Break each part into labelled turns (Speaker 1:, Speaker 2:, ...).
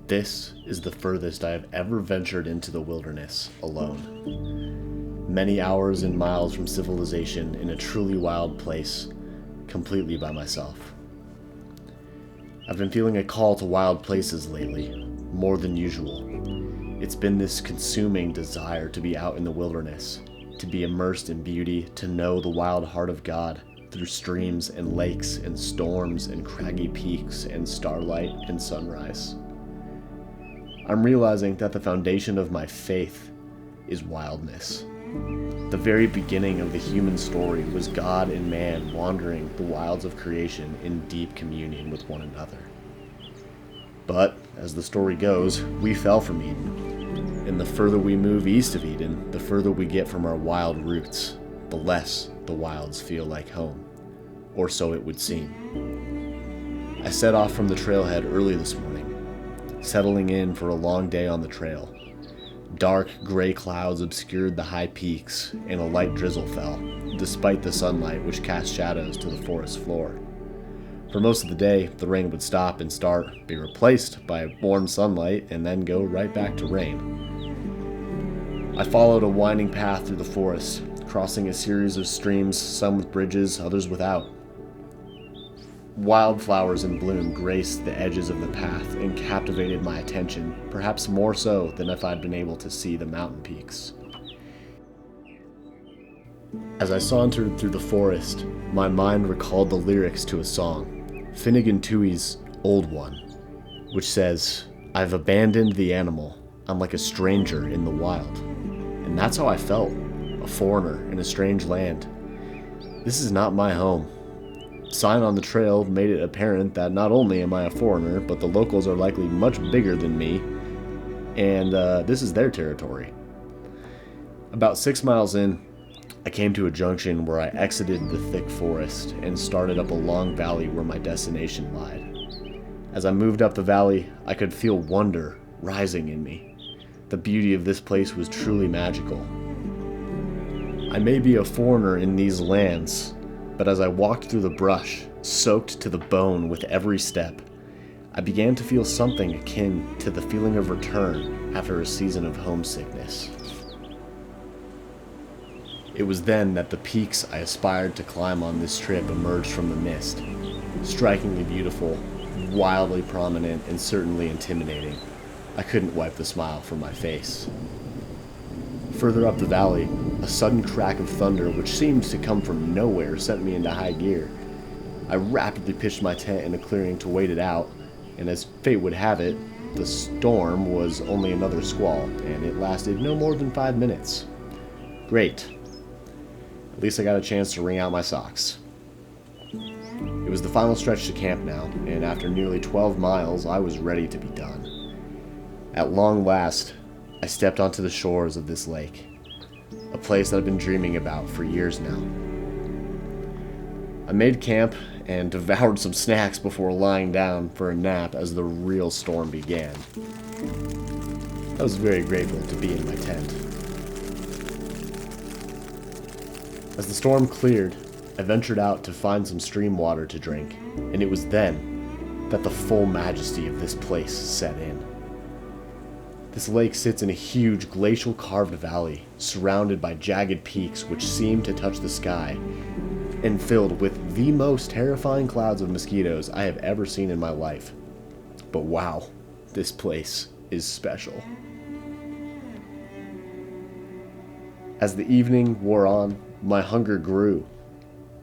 Speaker 1: This is the furthest I have ever ventured into the wilderness alone. Many hours and miles from civilization in a truly wild place, completely by myself. I've been feeling a call to wild places lately, more than usual. It's been this consuming desire to be out in the wilderness, to be immersed in beauty, to know the wild heart of God through streams and lakes and storms and craggy peaks and starlight and sunrise. I'm realizing that the foundation of my faith is wildness. The very beginning of the human story was God and man wandering the wilds of creation in deep communion with one another. But, as the story goes, we fell from Eden. And the further we move east of Eden, the further we get from our wild roots, the less the wilds feel like home. Or so it would seem. I set off from the trailhead early this morning, settling in for a long day on the trail. Dark, gray clouds obscured the high peaks, and a light drizzle fell, despite the sunlight which cast shadows to the forest floor. For most of the day, the rain would stop and start, be replaced by warm sunlight, and then go right back to rain. I followed a winding path through the forest, crossing a series of streams, some with bridges, others without. Wildflowers in bloom graced the edges of the path and captivated my attention, perhaps more so than if I'd been able to see the mountain peaks. As I sauntered through the forest, my mind recalled the lyrics to a song, Finnegan Tui's old one, which says, "I've abandoned the animal, I'm like a stranger in the wild." And that's how I felt, a foreigner in a strange land. This is not my home. Sign on the trail made it apparent that not only am I a foreigner, but the locals are likely much bigger than me, and this is their territory. About 6 miles in, I came to a junction where I exited the thick forest and started up a long valley where my destination lied. As I moved up the valley, I could feel wonder rising in me. The beauty of this place was truly magical. I may be a foreigner in these lands, but as I walked through the brush, soaked to the bone with every step, I began to feel something akin to the feeling of return after a season of homesickness. It was then that the peaks I aspired to climb on this trip emerged from the mist, strikingly beautiful, wildly prominent, and certainly intimidating. I couldn't wipe the smile from my face. Further up the valley, a sudden crack of thunder which seemed to come from nowhere sent me into high gear. I rapidly pitched my tent in a clearing to wait it out, and as fate would have it, the storm was only another squall, and it lasted no more than 5 minutes. Great. At least I got a chance to wring out my socks. It was the final stretch to camp now, and after nearly 12 miles, I was ready to be done. At long last, I stepped onto the shores of this lake, a place that I've been dreaming about for years now. I made camp and devoured some snacks before lying down for a nap as the real storm began. I was very grateful to be in my tent. As the storm cleared, I ventured out to find some stream water to drink, and it was then that the full majesty of this place set in. This lake sits in a huge glacial carved valley, surrounded by jagged peaks which seem to touch the sky, and filled with the most terrifying clouds of mosquitoes I have ever seen in my life. But wow, this place is special. As the evening wore on, my hunger grew,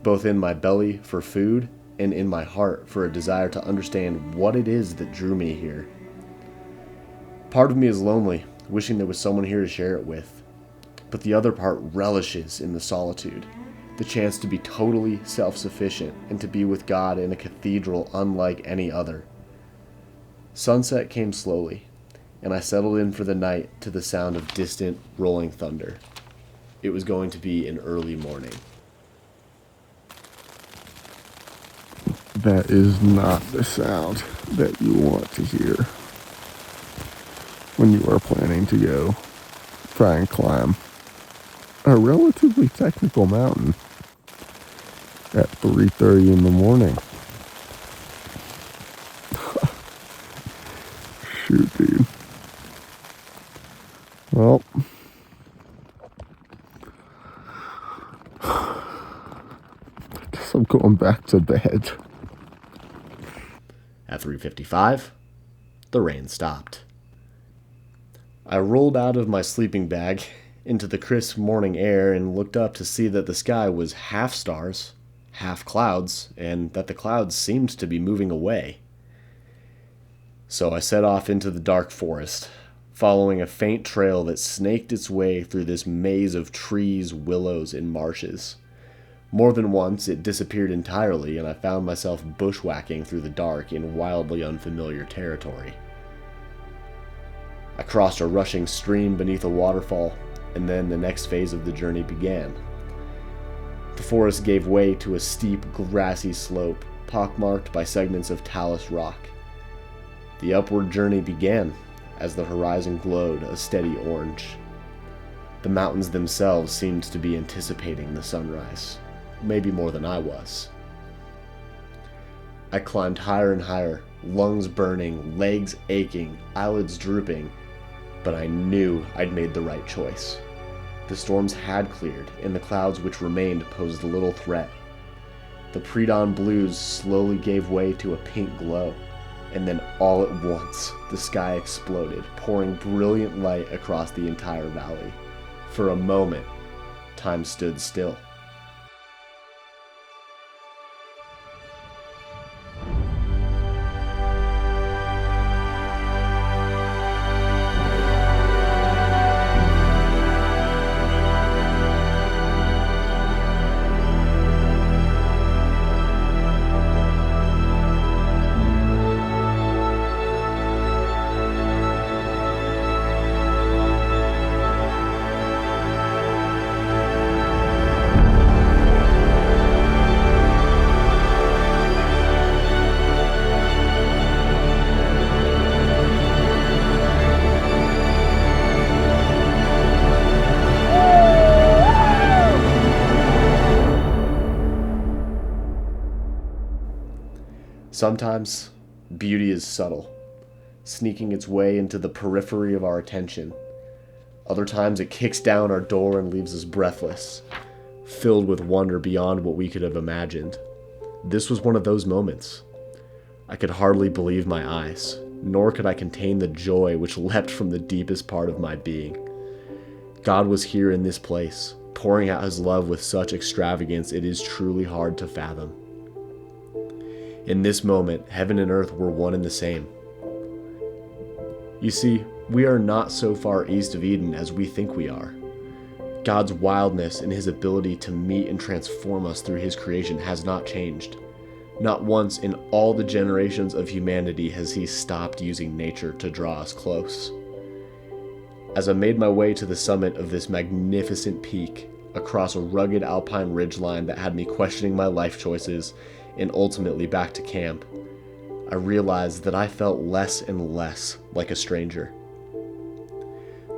Speaker 1: both in my belly for food and in my heart for a desire to understand what it is that drew me here. Part of me is lonely, wishing there was someone here to share it with, but the other part relishes in the solitude, the chance to be totally self-sufficient and to be with God in a cathedral unlike any other. Sunset came slowly, and I settled in for the night to the sound of distant, rolling thunder. It was going to be an early morning.
Speaker 2: That is not the sound that you want to hear when you are planning to go try and climb a relatively technical mountain at 3:30 in the morning. Shoot, dude. Well, I guess I'm going back to bed.
Speaker 1: At 3:55, the rain stopped. I rolled out of my sleeping bag into the crisp morning air and looked up to see that the sky was half stars, half clouds, and that the clouds seemed to be moving away. So I set off into the dark forest, following a faint trail that snaked its way through this maze of trees, willows, and marshes. More than once, it disappeared entirely, and I found myself bushwhacking through the dark in wildly unfamiliar territory. I crossed a rushing stream beneath a waterfall, and then the next phase of the journey began. The forest gave way to a steep, grassy slope, pockmarked by segments of talus rock. The upward journey began as the horizon glowed a steady orange. The mountains themselves seemed to be anticipating the sunrise, maybe more than I was. I climbed higher and higher, lungs burning, legs aching, eyelids drooping, but I knew I'd made the right choice. The storms had cleared, and the clouds which remained posed little threat. The pre-dawn blues slowly gave way to a pink glow, and then all at once, the sky exploded, pouring brilliant light across the entire valley. For a moment, time stood still. Sometimes, beauty is subtle, sneaking its way into the periphery of our attention. Other times it kicks down our door and leaves us breathless, filled with wonder beyond what we could have imagined. This was one of those moments. I could hardly believe my eyes, nor could I contain the joy which leapt from the deepest part of my being. God was here in this place, pouring out his love with such extravagance it is truly hard to fathom. In this moment, heaven and earth were one and the same. You see, we are not so far east of Eden as we think we are. God's wildness and his ability to meet and transform us through his creation has not changed. Not once in all the generations of humanity has he stopped using nature to draw us close. As I made my way to the summit of this magnificent peak, across a rugged alpine ridgeline that had me questioning my life choices, and ultimately back to camp, I realized that I felt less and less like a stranger.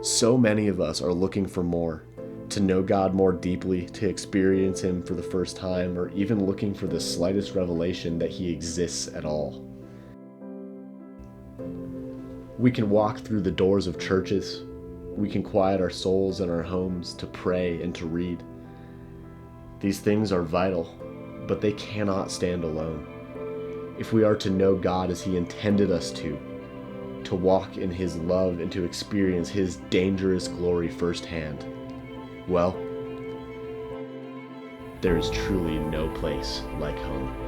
Speaker 1: So many of us are looking for more, to know God more deeply, to experience him for the first time, or even looking for the slightest revelation that he exists at all. We can walk through the doors of churches. We can quiet our souls in our homes to pray and to read. These things are vital, but they cannot stand alone. If we are to know God as he intended us to walk in his love and to experience his dangerous glory firsthand, well, there is truly no place like home.